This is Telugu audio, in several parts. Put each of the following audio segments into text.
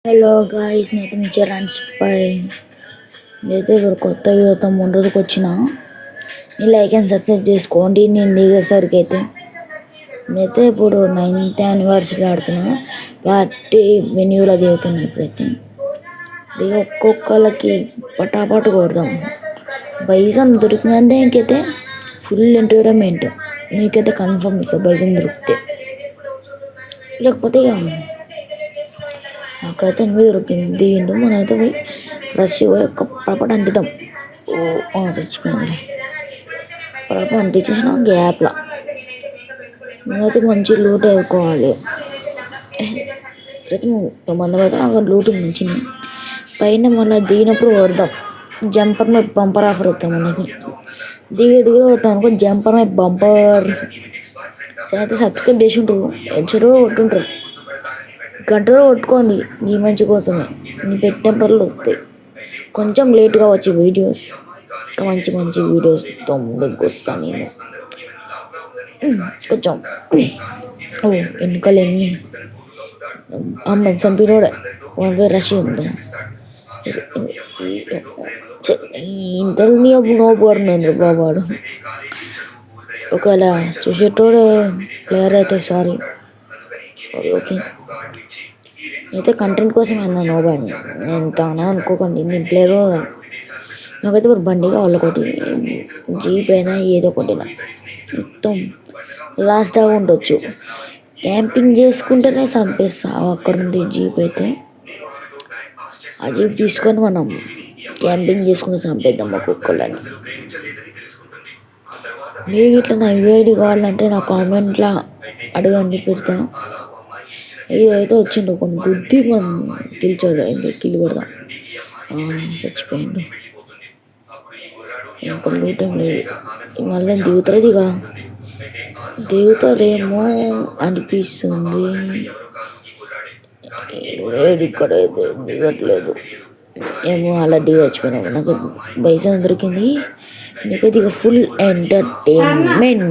హలో గాయ్స్, నేనైతే మీ రన్స్ పై నేనైతే ఇప్పుడు కొత్త వీడియోతో ముందుకు వచ్చిన. మీరు లైక్ అండ్ సబ్స్క్రైబ్ చేసుకోండి. నేను దిగేసరికి అయితే నేనైతే ఇప్పుడు 9th యానివర్సరీ ఆడుతున్నా. పార్టీ మెన్యూలో దిగుతున్నా. ఇప్పుడైతే ఒక్కొక్కరికి పటాపట్ కొడదాం. బైజన్ దొరికిందంటే ఇంకైతే ఫుల్ ఎంటర్టైన్మెంట్. మీకైతే కన్ఫర్మ్ ఇస్తా బైజన్ దొరికితే. లేకపోతే అక్కడైతే ఎనిమిది దొరికింది. దీంట్లో మనమైతే పోయి రష్ పోయి పడపడ అంటిద్దాం. చచ్చిపోయింది. పడప అంటించేసిన గ్యాప్లా నేనైతే మంచి లూట్ వేసుకోవాలి. అయితే మందం అయితే అక్కడ లూట్ మంచిది. పైన మళ్ళీ దిగినప్పుడు కొడదాం. జంపర్ మీద బంపర్ ఆఫర్ అవుతాం. మనకి దిగి కొట్టాం అనుకో జంపర్ మీద బంపర్. సరే అయితే సబ్స్క్రైబ్ చేసి ఉంటారు, ఎడ్చరో కొట్టుంటారు. గంటలో కొట్టుకోండి. నీ మంచి కోసమే. నీ పెట్టినప్పుడు వస్తాయి. కొంచెం లేట్గా వచ్చే వీడియోస్, మంచి మంచి వీడియోస్తో ముందుకు వస్తాను నేను. కొంచెం వెనుకలు ఎన్ని అమ్మ చంపినోడే వన్ రష్ ఉందాం. ఇంతలో నోబోర్నేంద్ర బాబాడు. ఒకవేళ చూసేటోడే ప్లేయర్ అయితే సారీ ఓకే. అయితే కంటెంట్ కోసం అన్నా నోబాని ఎంత అన్నా అనుకోకండి. నేను ప్లేయర్ నాకైతే ఇప్పుడు బండి కావాలి. ఒకటి జీప్ అయినా ఏదో ఒకటి మొత్తం లాస్ట్ దాకా ఉండొచ్చు. క్యాంపింగ్ చేసుకుంటేనే చంపేస్తా. అక్కడ ఉంది జీప్. అయితే ఆ జీప్ తీసుకొని మనం క్యాంపింగ్ చేసుకుని చంపేద్దాం ఒక్కొక్కళ్ళని. మీకు ఇట్లా నా యూఐడి కావాలంటే నా కామెంట్లో అడగండి, పెడతాను. ఇదైతే వచ్చిండు కొన్ని గుద్ది మనం గెలిచాడు. కిల్లు కొడదాం. చచ్చిపోయిండు. ఇంకా లూటం లేదు. మళ్ళీ దిగుతారేమో అనిపిస్తుంది. లేదు, ఇక్కడ అయితే దిగట్లేదు ఏమో. అలా చచ్చిపోయినాము. నాకు బైజన్ దొరికింది. నీకైతే ఇక ఫుల్ ఎంటర్టైన్మెంట్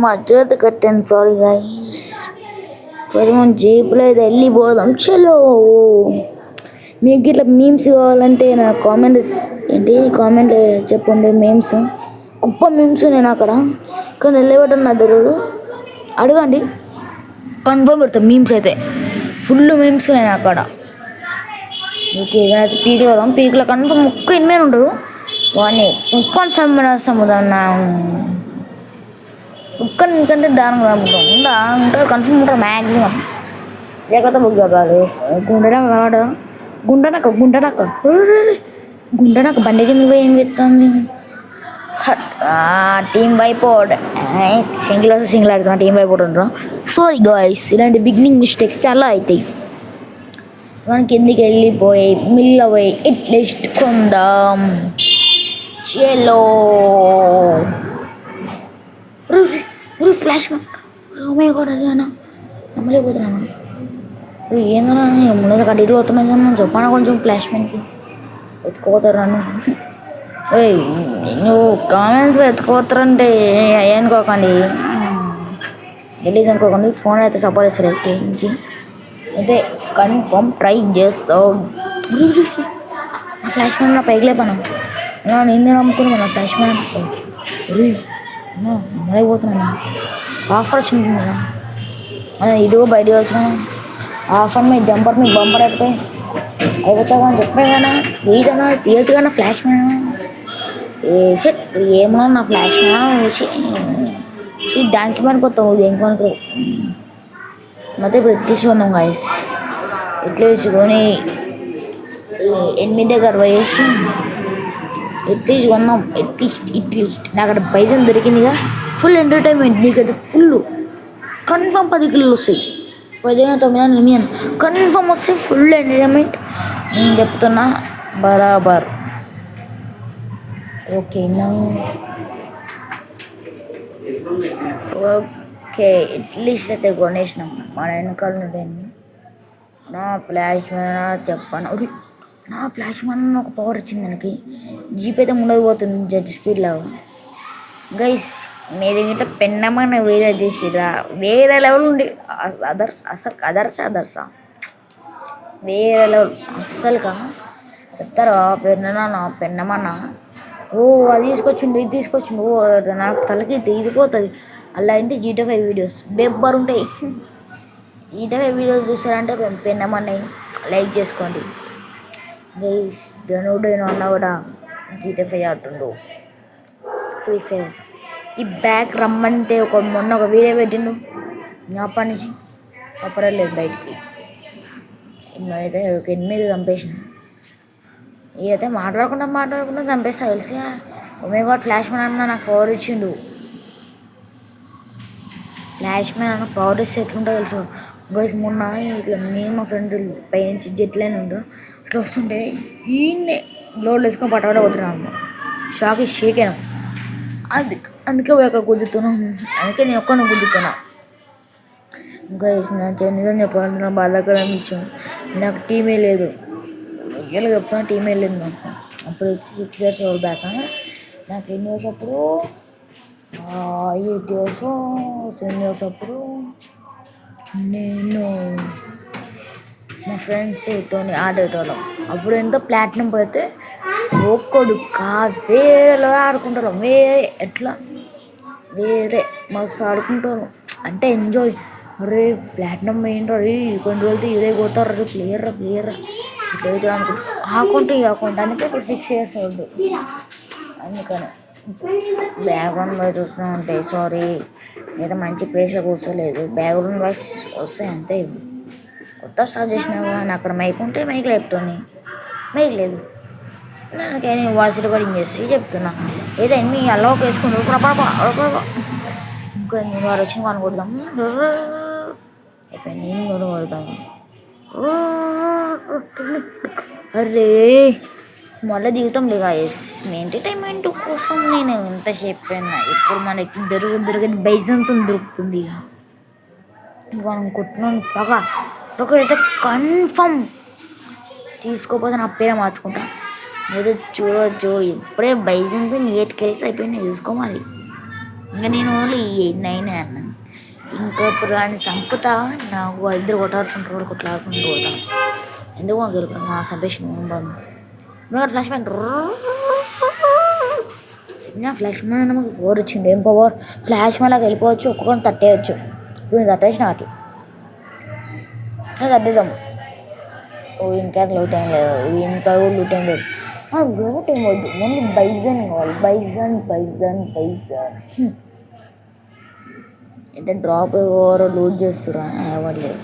మధ్యలో కట్టాను. Sorry guys. మనం జీపులో అయితే వెళ్ళిపోదాం. చలో. మీకు ఇట్లా మీమ్స్ కావాలంటే నా కామెంట్ చెప్పండి. మీమ్స్ కుప్ప మీమ్స్ నేను అక్కడ కానీ వెళ్ళబెట్టను. నా తెలియదు, అడగండి. కన్ఫర్మ్ పెడతాం. మీమ్స్ అయితే ఫుల్ మీమ్స్ నేను అక్కడ. మీకు ఏదైతే పీక్లో వదాం. పీక్లో కన్ఫర్మ్ ముక్క ఎనిమిది ఉంటారు. వాడిని ముక్కని చంపిన ఒక్కని ఇంకంటే దారుణంగా చంపుతాం. ఉంటారు కన్ఫర్మ్ ఉంటారు మ్యాక్సిమం. లేకపోతే బుక్ కావాలి. గుండెనక్క బండి కింద పోయి ఏం చెప్తుంది. టీం వైపోడ్ సింగిల్ ఆడుతున్నా. టీం వైపోడ్ ఉంటాం. సారీ గాయ్స్, ఇలాంటి బిగినింగ్ మిస్టేక్స్ చాలా అవుతాయి. మనకి కిందికి వెళ్ళిపోయి మిల్ల పోయి ఎట్లీస్ట్ కొందాం. చలో. ఫ్లాష్ రోమే కూడా అన్నా నమ్మలేకపోతున్నాను. ఏందన్నా ముందు కడ్డీలు పోతున్నాయి కానీ చెప్పాను. కొంచెం ఫ్లాష్ మ్యాన్కి ఎత్తుకుపోతారు నన్ను. నువ్వు కామెంట్స్లో ఎత్తుకుపోతారంటే అనుకోకండి, రిలీజ్ అనుకోకండి. ఫోన్ అయితే సపోర్ట్ చేస్తారు. ఎక్కించి అయితే కన్ఫర్మ్ ట్రై చేస్తావు. నా ఫ్లాష్ మ్యాన్ నా పైకి లేపనా. నిన్ను నమ్ముకుని నా ఫ్లాష్ మ్యాన్ నమ్మలేకపోతున్నాను. ఆఫర్ వచ్చింది కదా, ఇదిగో బయటకు వచ్చాను. ఆఫర్ మీద జంపర్ మీద బంపర్ అయిపోతావు అని చెప్పే కదా. ప్లీజ్ అన్నా తీయచ్చు కదా ఫ్లాష్ మ్యాన్. ఏమన్నా నా ఫ్లాష్ మ్యాన్ దానికి పనికొస్తావు. దేనికి పనికి అయితే ఇప్పుడు ఎత్తించుకుందాం గాయస్. ఎట్లా వేసుకొని 8 దగ్గర వేసి ఎత్తించుకుందాం. ఎట్లీస్ట్ నాకు అక్కడ బైజన్ దొరికిందిగా. Full entertainment. నీకైతే ఫుల్ కన్ఫర్మ్ 10 కిలోలు వస్తాయి. 10, 9, 8 కన్ఫర్మ్ వస్తాయి. ఫుల్ ఎంటర్టైన్మెంట్ నేను చెప్తున్నా బరాబర్. ఓకేనా? ఓకే. ఎట్లీస్ట్ అయితే కొనేసినాం. మన వెనకాల ఉంటాయండి. నా ఫ్లాష్ మ్యాన్ చెప్పాను. నా ఫ్లాష్ మ్యాన్ ఒక పవర్ వచ్చింది మనకి. జీప్ అయితే ముందుకు పోతుంది జెట్ స్పీడ్ లాగా. గైస్, మీరు ఇట్లా పెన్నమైన వీడియో చేసిరా వేరే లెవెల్ ఉండి. అదర్సా వేరే లెవెల్ అస్సలుగా చెప్తారా పెన్నమన్నా ఓ అది తీసుకొచ్చిండు ఇది తీసుకొచ్చిండు ఓ నాకు తలకి తీరిపోతుంది. అలా అయితే జీటో 5 వీడియోస్ బెబ్బర్ ఉంటాయి. జీటో 5 వీడియోస్ చూస్తారంటే పెన్నమన్నాయి లైక్ చేసుకోండి గైస్. ధనుడు అన్న కూడా జీటో 5 ఆడుతుండు ఫ్రీ ఫైర్. ఈ బ్యాక్ రమ్మంటే మొన్న ఒక వీడియో పెట్టిండు అప్పటి నుంచి సపరేట్ బయటికి. అయితే ఒక 8 చంపేసిన. ఇదైతే మాట్లాడకుండా చంపేస్తా తెలిసి. ఒమేగాడ్ ఫ్లాష్ మ్యాన్ అన్న నాకు పవర్ ఇచ్చిండు. ఫ్లాష్ మ్యాన్ అన్న పవర్ ఇస్తే ఎట్లుంటో తెలుసు గైస్. మొన్న ఇట్లా నేను మా ఫ్రెండ్ పైనుంచి జెట్లైన్ ఉండు అట్లా వస్తుంటే ఈయన్నే లోడ్లు వేసుకొని పట్టబడ పోతున్నాను. షేక్ అయినా. అందుకే ఒక గుద్దుతున్నాం. అందుకే నేను ఒక్కడిని గుద్దుతున్నా గైస్. నిజం చెప్పాలంటే నా బాధాకరమైన విషయం, నాకు టీమే లేదు. రియల్గా చెప్తాను, టీమే లేదు నాకు. అప్పుడు వచ్చి 6 years ఓల్డ్ బ్యాక్. నాకు 10 years అప్పుడు 8 years 7 years అప్పుడు నేను మా ఫ్రెండ్స్ తో ఆడేటోళ్ళం. అప్పుడు ఎంత ప్లాటినం పోతే ఒక్కడు వేరేలో ఆడుకుంటారు. ఎట్లా వేరే మస్తు ఆడుకుంటారు అంటే ఎంజాయ్. అరే ప్లాటినం పోయిండ్రు, అరే కొన్ని రోజులతో ఇదే కొడతారు, అరే ప్లేయర్ ఇట్లా అనుకుంటా అకౌంట్ అందుకే ఇప్పుడు 6 years ఓల్డ్. అందుకని బ్యాక్గ్రౌండ్ వాయిస్ వస్తూ ఉంటాయి. సారీ, ఏదో మంచి ప్లేస్లో కూర్చోలేదు. బ్యాక్గ్రౌండ్ వాయిస్ వస్తాయి అంతే. కొత్త స్టార్ట్ చేసినావు అని అక్కడ మైక్ ఉంటే మైక్ లేపుతుంది, మైక్ లేదు. నేను వాయిస్ రికార్డింగ్ చేసి చెప్తున్నా. ఏదో ఎన్ని అల్లోకి వేసుకుంటూ ఇంకా నేను వాడు వచ్చిన కానీ కొడదాం అయిపోయింది. నేను కూడా కొడతాము. అరే మళ్ళీ దిగుతాం గాయస్. మీ ఎంటర్టైన్మెంట్ కోసం నేను ఎంత చెప్పాను. ఇప్పుడు మనకి దొరికేది బైజంతో దొరుకుతుంది. మనం కొట్టినాను పగ అయితే కన్ఫర్మ్ తీసుకోకపోతే నా పేరే మార్చుకుంటా. మీరు చూడవచ్చు ఇప్పుడే బైజంతో 8 kills అయిపోయినాయి చూసుకోమది. ఇంకా నేను ఓన్లీ 9 అన్నాను. ఇంకా ఇప్పుడు ఆయన చంపుతా. నాకు 2 కొట్టాడుకుంటారు, కొట్లాడుకుంటూ పోతాను. ఎందుకు మాకు గెలుపు నా సంపేషన్ ఫ్లాష్ మ్యాన్. నా ఫ్లాష్ మ్యాన్ మాకు పవర్ వచ్చిండు. ఏం పవర్? ఫ్లాష్ మ్యాన్ లాగా వెళ్ళిపోవచ్చు, ఒక్కొక్కరిని తట్టేయచ్చు. ఇప్పుడు నేను తట్టేసిన అట్లా తట్టేద్దాం. ఇంకా లూట్ ఏం లేదు, ఇంకా లూట్ ఏం లేదు. లూట్ ఏం వద్దు, ఓన్లీ బైజన్ కావాలి. బైజన్ అయితే డ్రాప్ ఎవరో లూట్ చేస్తురా అవ్వట్లేదు.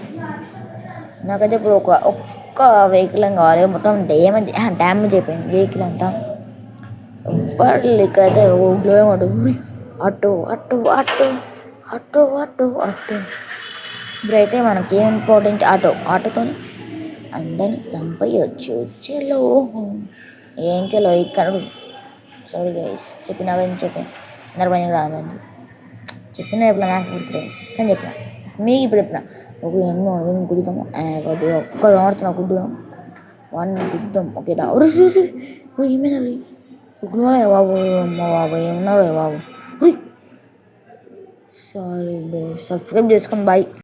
నాకైతే ఇప్పుడు ఒక్క వెహికల్ ఏం కావాలి. మొత్తం డ్యామేజ్ అయిపోయింది వెహికల్ అంతా. ఇక్కడైతే గ్లో ఏమంటుంది అటు ఇప్పుడైతే మనకి ఏం ఇంపార్టెంట్ ఆటోతో అందరిని చంపేయచ్చు. చలో ఏం చలో ఇక్కడ. సారీ గైస్, చెప్పినా కానీ అందరి పని రాదండి. చెప్పిన ఎప్పుడు నాకు గుర్తులేదు కానీ చెప్పిన మీకు ఇప్పుడు చెప్పిన. ఒక ఎన్నో గుద్దుతాము ఒక్కడు ఆడుతున్నా గుడ్డుదాం వాడిని గుద్దాం. ఓకే ఏమైనా ఉగ్గులే బాబు. అమ్మ బాబు ఏమన్నాడు బాబు. సారీ సబ్స్క్రైబ్ చేసుకొని బాయ్.